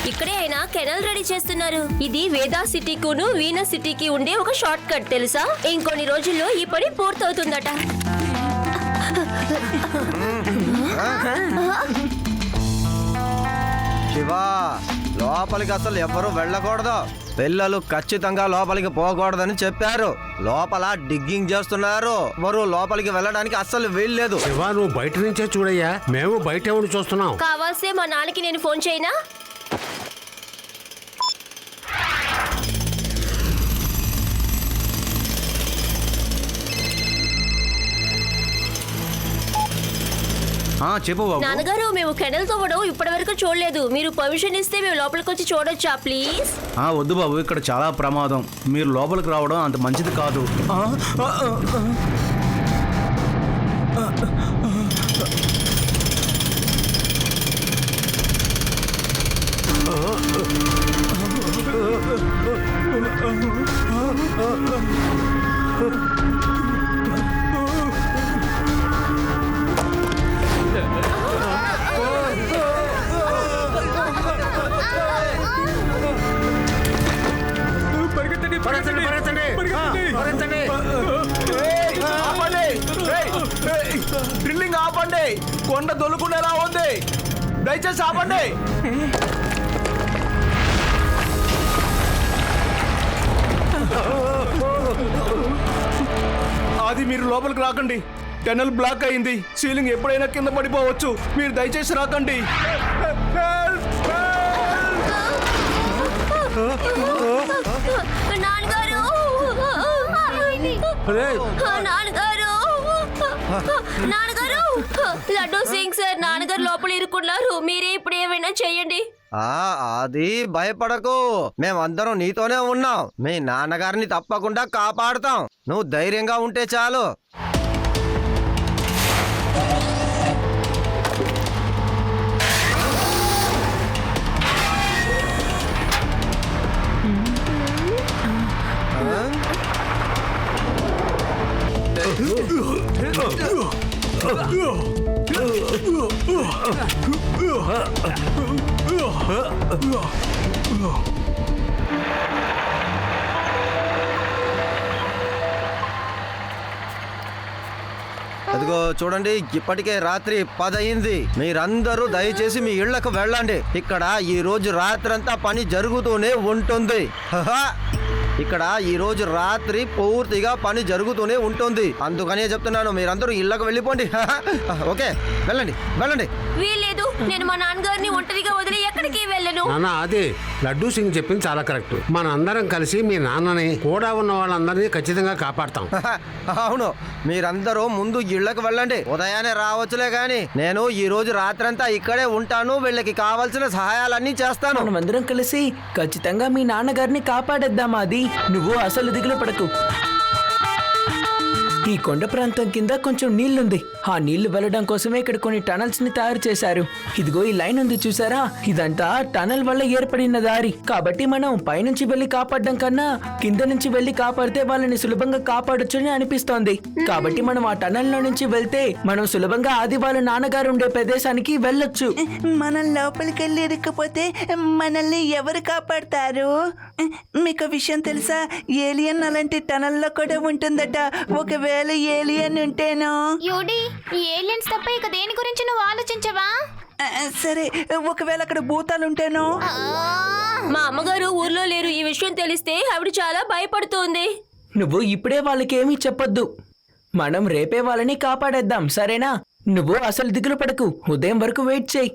ఇక్కడే ఆయన canal ready చేస్తున్నారు. ఇది వేదా సిటీకును వీనస్ సిటీకి ఉండే ఒక షార్ట్ కట్ తెలుసా? ఇంకొన్ని రోజుల్లో ఈ పని పూర్తవుతుందట. శివా, లోపలికి అసలు ఎవరు వెళ్ళకూడదు. పిల్లలు ఖచ్చితంగా లోపలికి పోకూడదని చెప్పారు. లోపల డిగ్గింగ్ చేస్తున్నారు. ఎవరు లోపలికి వెళ్ళడానికి అస్సలు వీల్లేదు. శివా, నువ్వు బయట నుంచే చూడయ్యా, మేము బయట ఉండి చూస్తున్నాం. కావాల్సే మా నాన్నకి నేను ఫోన్ చేయనా? చెప్పు బాబు. నాన్నగారు, మేము కెనల్ తవ్వడం ఇప్పటి వరకు చూడలేదు. మీరు పర్మిషన్ ఇస్తే మేము లోపలికి వచ్చి చూడొచ్చా ప్లీజ్? వద్దు బాబు, ఇక్కడ చాలా ప్రమాదం. మీరు లోపలికి రావడం అంత మంచిది కాదు. డ్రిల్లింగ్ ఆపండి. కొండ దొలుకునేలా ఉంది. దయచేసి ఆపండి. అది మీరు లోపలికి రాకండి. టనల్ బ్లాక్ అయింది. సీలింగ్ ఎప్పుడైనా కింద పడిపోవచ్చు. మీరు దయచేసి రాకండి. నాన్నగారు, నాన్నగారు, నాన్నగారు, లడ్డూ సింగ్ సార్, నాన్నగారు లోపల ఇరుక్కున్నారు. మీరే ఇప్పుడు ఏమైనా చెయ్యండి. అది భయపడకు. మేమందరం నీతోనే ఉన్నాం. మీ నాన్నగారిని తప్పకుండా కాపాడుతాం. నువ్వు ధైర్యంగా ఉంటే చాలు. అదిగో చూడండి, ఇప్పటికే రాత్రి 10 అయింది. మీరందరూ దయచేసి మీ ఇళ్లకు వెళ్ళండి. ఇక్కడ ఈ రోజు రాత్రంతా పని జరుగుతూనే ఉంటుంది. ఇక్కడ ఈ రోజు రాత్రి పూర్తిగా పని జరుగుతూనే ఉంటుంది. అందుకనే చెప్తున్నాను, మీరందరూ ఇళ్లకు వెళ్ళిపోండి. ఓకే, వెళ్ళండి వెళ్ళండి. వీల్లేదు, నేను మా నాన్నగారిని ఒంటరిగా వదిలి ఎక్కడికి వెళ్ళను. నాన్న, అదే లడ్డూ సింగ్ చెప్పింది చాలా కరెక్ట్. మన అందరం కలిసి మీ నాన్నని, కూడా ఉన్న వాళ్ళందరినీ ఖచ్చితంగా కాపాడతాం. అవును, మీరందరూ ముందు ఇళ్లకు వెళ్ళండి. ఉదయాన్నే రావచ్చులే గాని నేను ఈ రోజు రాత్రంతా ఇక్కడే ఉంటాను. వీళ్ళకి కావాల్సిన సహాయాలన్నీ చేస్తాను. మనమందరం కలిసి ఖచ్చితంగా మీ నాన్నగారిని కాపాడేద్దామా? అది నువ్వు అసలు దిగులు పడకు. ఈ కొండ ప్రాంతం కింద కొంచెం నీళ్లుంది. ఆ నీళ్లు వెళ్ళడం కోసమే ఇక్కడ కొన్ని టనల్స్ ని తయారు చేశారు. ఇదిగో ఈ లైన్ ఉంది చూసారా? ఇదంతా టనల్ వల్ల ఏర్పడిన దారి. కాబట్టి మనం పైనుంచి వెళ్లి కాపాడడం కన్నా కింద నుంచి వెళ్లి కాపాడితే వాళ్ళని సులభంగా కాపాడొచ్చని అనిపిస్తోంది. కాబట్టి మనం ఆ టనల్ లో నుంచి వెళ్తే మనం సులభంగా ఆది వాళ్ళ నాన్నగారు ఉండే ప్రదేశానికి వెళ్ళొచ్చు. మనం లోపలికి వెళ్ళి ఇరుక్కుపోతే మనల్ని ఎవరు కాపాడతారు? మీకు విషయం తెలుసా? ఏలియన్ అలాంటి టనల్లో కూడా ఉంటుందట. ఒకవేళ ఏలియన్ ఉంటేనో? యూడి, ఈ ఏలియన్స్ తప్ప ఇక దేని గురించి నువ్వు ఆలోచించవా? సరే, ఒకవేళ అక్కడ భూతాలు ఉంటేనో? మా అమ్మగారు ఊర్లో లేరు. ఈ విషయం తెలిస్తే ఆవిడ చాలా భయపడుతోంది. నువ్వు ఇప్పుడే వాళ్ళకేమీ చెప్పొద్దు. మనం రేపే వాళ్ళని కాపాడేద్దాం, సరేనా? నువ్వు అసలు దిగులు పడకు. ఉదయం వరకు వెయిట్ చేయి.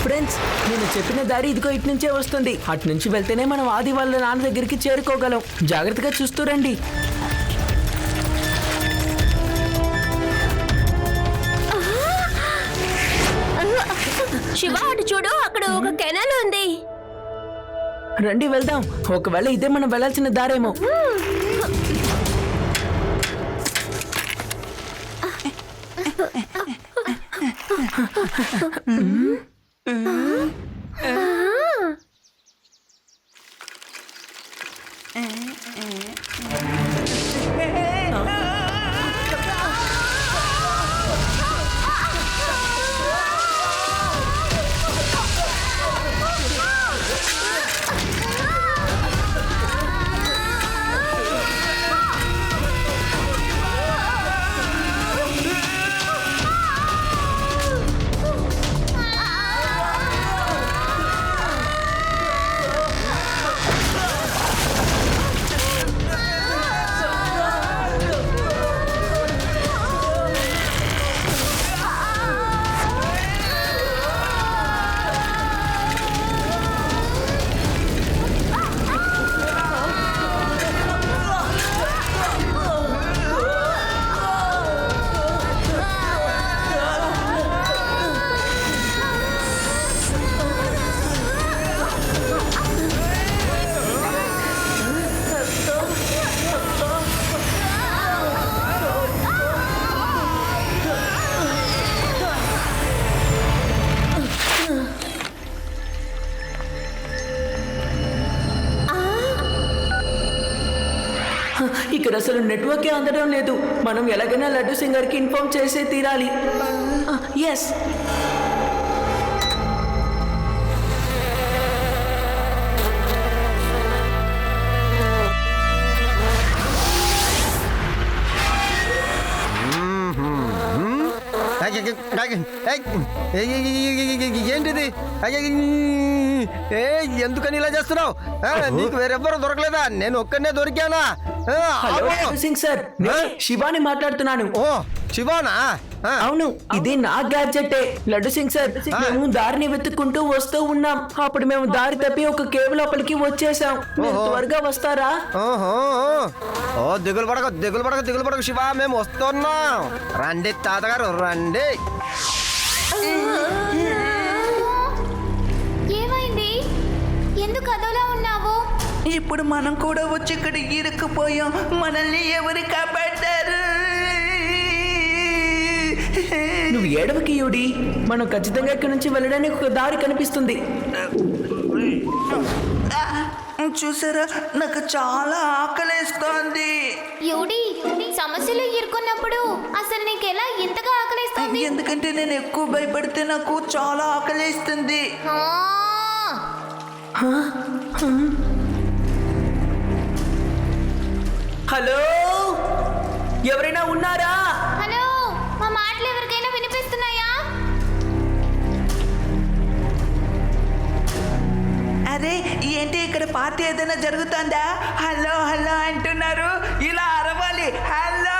ఫ్రెండ్స్, నేను చెప్పిన దారి ఇదిగో ఇటు నుంచే వస్తుంది. అటు నుంచి వెళ్తేనే మనం ఆది వాళ్ళ నాన్న దగ్గరికి చేరుకోగలం. జాగ్రత్తగా చూస్తూ రండి. శివ, అటు చూడు, అక్కడ ఒక కెనాల్ ఉంది. రండి వెళ్దాం. ఒకవేళ ఇదే మనం వెళ్ళాల్సిన దారేమో. ఇక్కడ అసలు నెట్వర్కే అందడం లేదు. మనం ఎలాగైనా లడ్డు సింగర్కి ఇన్ఫార్మ్ చేసే తీరాలి. ఎస్, ఏంటిది? ఎందుకని ఇలా చేస్తున్నావు? నీకు వేరెవ్వరూ దొరకలేదా? నేను ఒక్కనే దొరికానా? హలో లడ్డు సింగ్ సార్, నేను శివాని మాట్లాడుతున్నాను. ఓ శివానా? అవును, ఇది నా గ్యాడ్జెటే. లడ్డు సింగ్ సార్, మేము దారిని వెతుక్కుంటూ వస్తూ ఉన్నాం. అప్పుడు మేము దారి తప్పి ఒక కేవ్ లోపలికి వచ్చేసాం. మీరు త్వరగా వస్తారా? ఓ దిగులు పడక శివ, మేము వస్తున్నాం. రండి తాతగారు, రండి. ఏమైంది? ఎందుకు అదోలా ఉన్నావు? ఇప్పుడు మనం కూడా వచ్చి ఇక్కడ ఇరుక్కుపోయాం. మనల్ని ఎవరు కాపాడతారు? నువ్వు ఏడవకి యూడి, మనం ఖచ్చితంగా ఇక్కడి నుంచి వెళ్ళడానికి ఒక దారి కనిపిస్తుంది. చూసారా, నాకు చాలా ఆకలేస్తోంది. యూడి, సమస్యలో ఇరుక్కున్నప్పుడు అసలు నీకు ఎలా ఇంతగా ఆకలిస్తుంది? ఎందుకంటే నేను ఎక్కువ భయపడితే నాకు చాలా ఆకలేస్తుంది. హలో, ఎవరైనా ఉన్నారా? హలో, మా మాటలు ఎవరికైనా వినిపిస్తున్నాయా? అరే ఏంటి, ఇక్కడ పార్టీ ఏదైనా జరుగుతుందా? హలో హలో అంటున్నారు, ఇలా అరవాలి. హలో.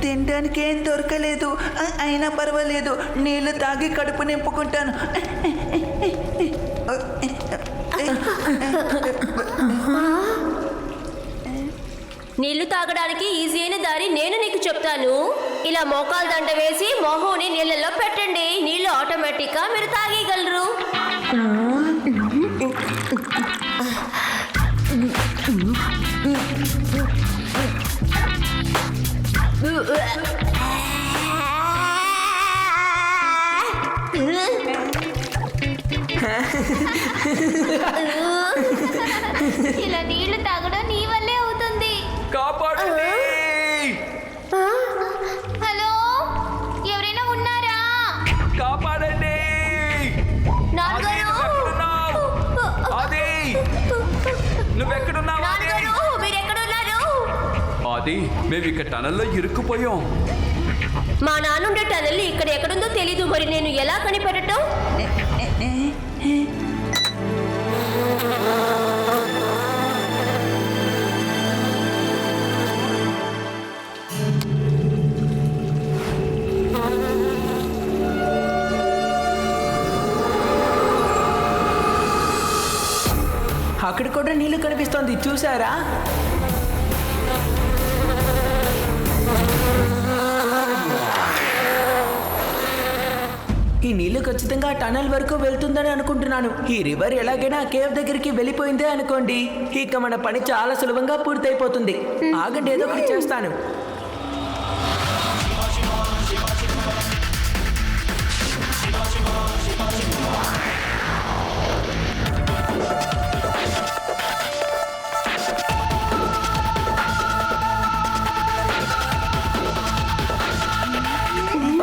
తినడానికి ఏం దొరకలేదు. అయినా పర్వాలేదు, నీళ్లు తాగి కడుపు నింపుకుంటాను. నీళ్లు తాగడానికి ఈజీ అయిన దారి నేను నీకు చెప్తాను. ఇలా మోకాలు దండ వేసి మొహంని నీళ్ళలో పెట్టండి. నీళ్లు ఆటోమేటిక్ గా మీరు తాగేయగలరు. ఇలా నీళ్లు తాగడం నీ వల్లే అవుతుంది. హలో, ఎవరైనా ఉన్నారా? కాపాడండి! నాన్నగారు! నువ్వెక్కడున్నావా? నాన్నగారు, మీరెక్కడున్నారు? అది మేము ఇక్కడ టనల్లో ఇరుక్కుపోయాం. మా నాన్నుండే టనల్ ఇక్కడ ఎక్కడుందో తెలీదు. మరి నేను ఎలా కనిపెట్టడం? అక్కడ కూడా నీళ్లు కనిపిస్తోంది, చూసారా? ఈ నీళ్లు ఖచ్చితంగా టనల్ వరకు వెళ్తుందని అనుకుంటున్నాను. ఈ రివర్ ఎలాగైనా కేవ్ దగ్గరికి వెళ్ళిపోయిందే అనుకోండి, ఇక మన పని చాలా సులభంగా పూర్తయిపోతుంది. ఆగండి, ఏదో ఒకటి చేస్తాను.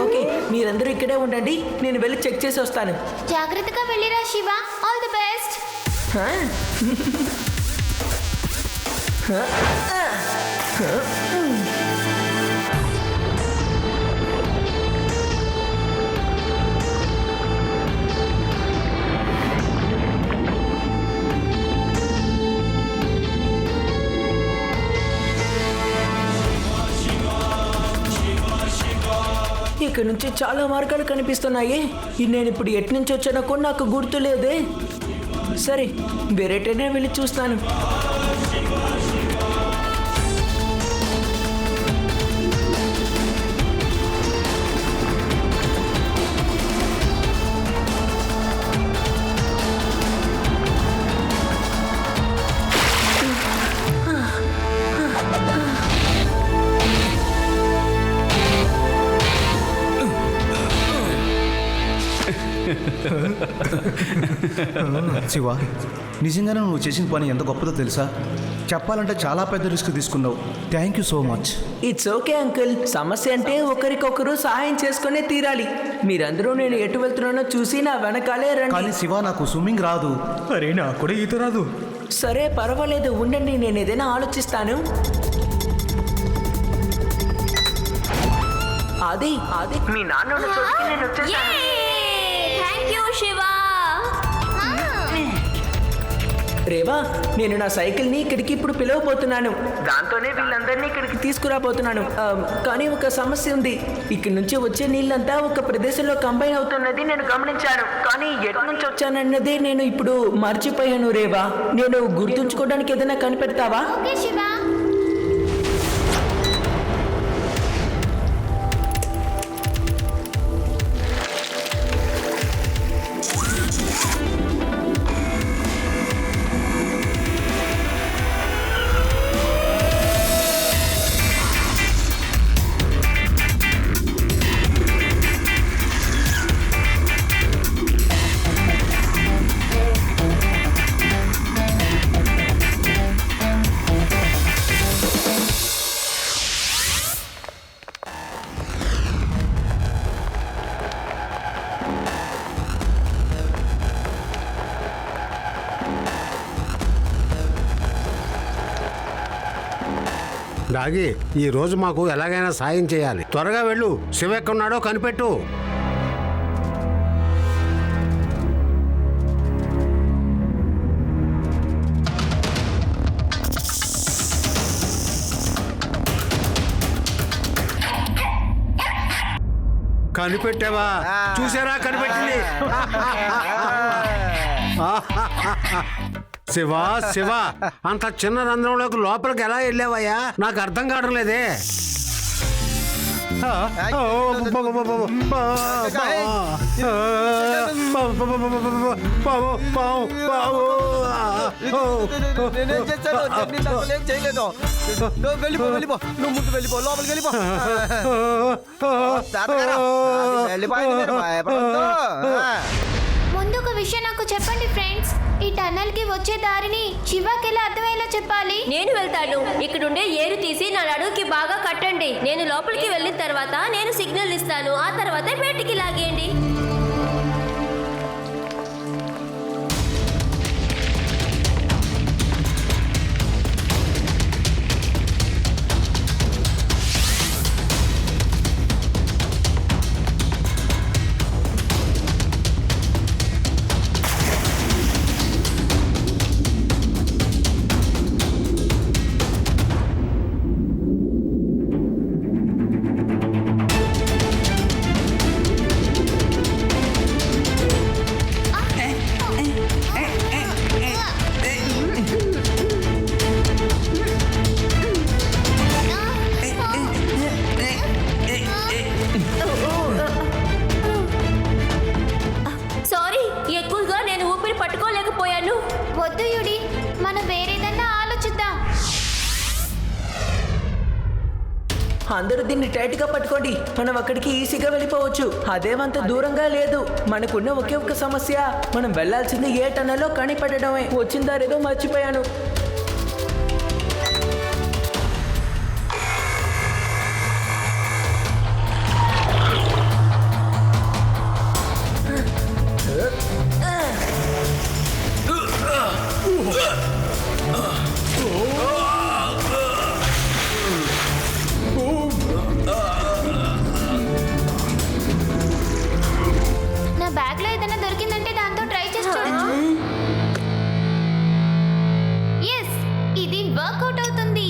ఓకే, మీరందరూ ఇక్కడే ఉండండి, నేను వెళ్ళి చెక్ చేసి వస్తాను. జాగ్రత్తగా వెళ్ళిరా శివ. All the best. హా? ఇక్కడ నుంచి చాలా మార్గాలు కనిపిస్తున్నాయి. నేను ఇప్పుడు ఎటు నుంచి వచ్చానో కూడా నాకు గుర్తు లేదే. సరే, వేరేటైనా వెళ్ళి చూస్తాను. శివ, నిజంగానే నువ్వు చేసిన పని ఎంత గొప్పదో తెలుసా? చెప్పాలంటే చాలా పెద్ద రిస్క్ తీసుకున్నావు. Thank you so much. It's okay uncle. సమస్య అంటే ఒకరికొకరు సహాయం చేసుకునే తీరాలి. మీరందరూ నేను ఎటు వెళ్తున్నానో చూసి నా వెనకాలే రండి. కానీ శివ, నాకు స్విమ్మింగ్ రాదు. అరే నాకు కూడా ఈత రాదు. సరే, పర్వాలేదు, ఉండండి, నేను ఏదైనా ఆలోచిస్తాను. అది మీ నాన్న ఉన్న చోటికి నేను వచ్చేసాను. Thank you Shiva. రేవా, నేను నా సైకిల్ని ఇక్కడికి ఇప్పుడు పిలవబోతున్నాను. దాంతోనే వీళ్ళందరినీ ఇక్కడికి తీసుకురాబోతున్నాను. కానీ ఒక సమస్య ఉంది. ఇక్కడి నుంచి వచ్చే నీళ్ళంతా ఒక ప్రదేశంలో కంబైన్ అవుతున్నది నేను గమనించాను. కానీ ఎటు నుంచి వచ్చానన్నదే నేను ఇప్పుడు మర్చిపోయాను. రేవా, నేను గుర్తుంచుకోవడానికి ఏదైనా కనిపెడతావా? ఓకే శివ. డాగి, ఈ రోజు మాకు ఎలాగైనా సాయం చేయాలి. త్వరగా వెళ్ళు, శివ ఎక్కడున్నాడో కనిపెట్టు. కనిపెట్టావా? చూసారా, కనిపెట్టింది. శివ, శివ, అంత చిన్న రంధ్రంలోకి లోపలికి ఎలా వెళ్ళావయ్యా? నాకు అర్థం కావడం లేదే. నేనేం చేశాను? చెప్పి తప్పులేం చేయలేదు. వెళ్ళిపో, వెళ్ళిపో, నువ్వు ముందు వెళ్ళిపో, లోపలికి వెళ్ళిపో. తాతగారు, అది వెళ్ళిపోయింది, మీరు భయపడొద్దు. ముందు ఒక విషయం నాకు చెప్పండి ఫ్రెండ్స్. ఈ టన్నల్ కి వచ్చే దారిని శివకి ఎలా అర్థమయ్యేలా చెప్పాలి? నేను వెళ్తాను. ఇక్కడుండే ఏరు తీసి నా నడువుకి బాగా కట్టండి. నేను లోపలికి వెళ్ళిన తర్వాత నేను సిగ్నల్ ఇస్తాను. ఆ తర్వాత బయటికి లాగేయండి. అందరూ దీన్ని టైట్ గా పట్టుకోండి. మనం అక్కడికి ఈజీగా వెళ్ళిపోవచ్చు. అదేమంత దూరంగా లేదు. మనకున్న ఒకే ఒక్క సమస్య, మనం వెళ్ళాల్సింది ఏ టన్నెల్లో కనిపెట్టడమే. వచ్చిన దారేదో మర్చిపోయాను. నా బ్యాగ్ లో ఏదైనా దొరికిందంటే దాంతో ట్రై చేసి చూడొచ్చు. ఎస్, ఇది వర్కౌట్ అవుతుంది.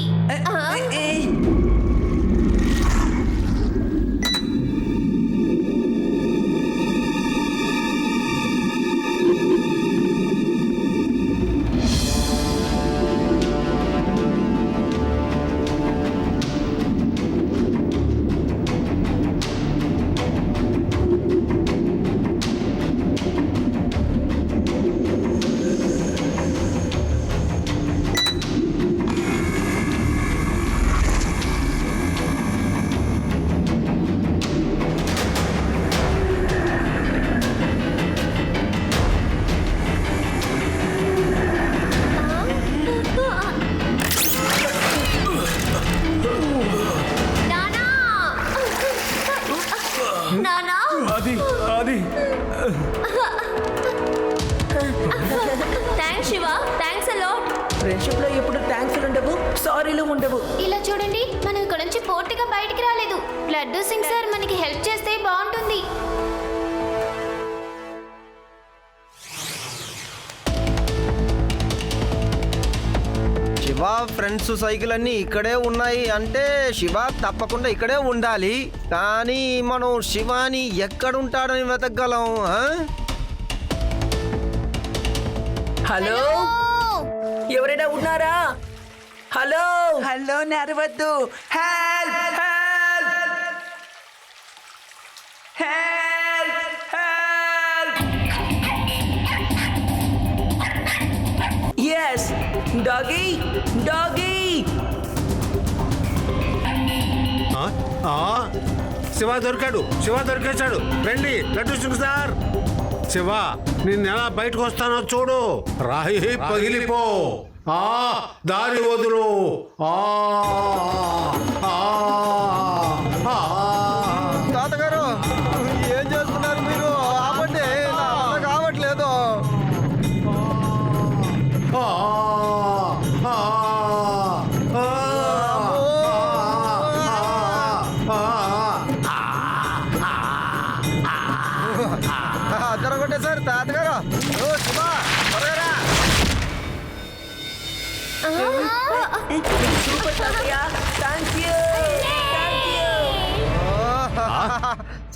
నానా! నానా! అది అది thanks Shiva, thanks a lot. Friendship లో ఎప్పుడు థ్యాంక్స్ ఉండవు, సారీలు ఉండవు. ఇలా చూడండి, మనం ఇక్కడ నుంచి పూర్తిగా బయటికి రాలేదు. లడ్డూ సింగ్ సార్ మనకి హెల్ప్ చేస్తే బాగుంటుంది. శివ ఫ్రెండ్స్ సైకిల్ అన్నీ ఇక్కడే ఉన్నాయి అంటే శివ తప్పకుండా ఇక్కడే ఉండాలి. కానీ మనం శివాని ఎక్కడుంటాడని వెతకగలం? ఆ? హలో, ఎవరైనా ఉన్నారా? హలో, హలో నరవద్దు. Help help help help. Yes, doggy doggy. Shiva దొరికాడు, శివ దొరికేశాడు. రండి లడ్డు సింగ్ సార్. శివ, నేను ఎలా బయటకు వస్తానో చూడు. రాయి పగిలిపో. దారి వదులు. తాతగారు ఏం చేస్తున్నారు మీరు? ఆపండి, నా వల్ల కావట్లేదు. జరగొట్టే సార్ తాతగారు. ఓ శివ, త్వరగా రా. సూపర్ తాతయ్య, థ్యాంక్ యూ.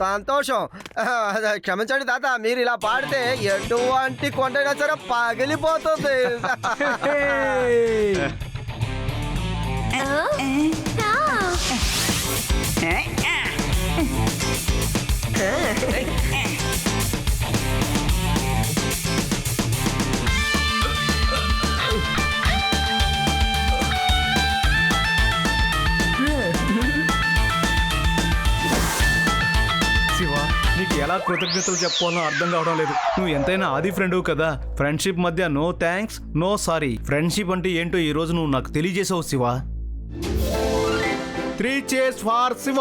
సంతోషం. క్షమించండి తాత, మీరు ఇలా పాడితే ఎటువంటి కొండైనా సరే పగిలిపోతుంది. శివ, నీకు ఎలా కృతజ్ఞతలు చెప్పుకోవాలో అర్థం కావడం లేదు. నువ్వు ఎంతైనా ఆది ఫ్రెండ్ కదా. ఫ్రెండ్షిప్ మధ్య no thanks, no sorry. Friendship అంటే ఏంటో ఈ రోజు నువ్వు నాకు తెలియజేసావు శివ. 3 cheers for Shiva.